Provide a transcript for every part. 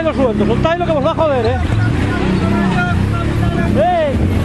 soltáislo suelto, soltáislo que os va a joder, ¡Ey!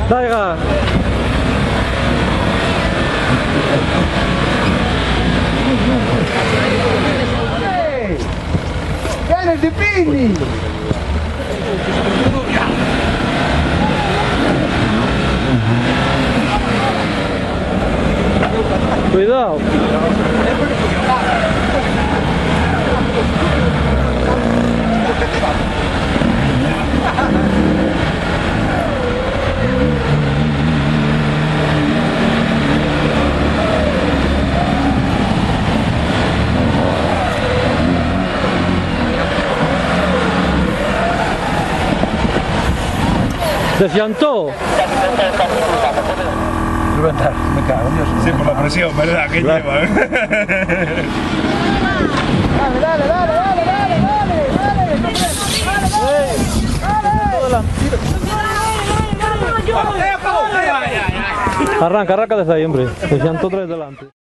Daiga. ¡Ganas de pini! Cuidado. ¿Se llantó? Levantar, me cago en Dios. Sí, por la presión, ¿verdad? Que lleva, Dale, dale, dale, dale, dale, dale, dale, Arranca desde ahí, hombre. Se llantó tres delante.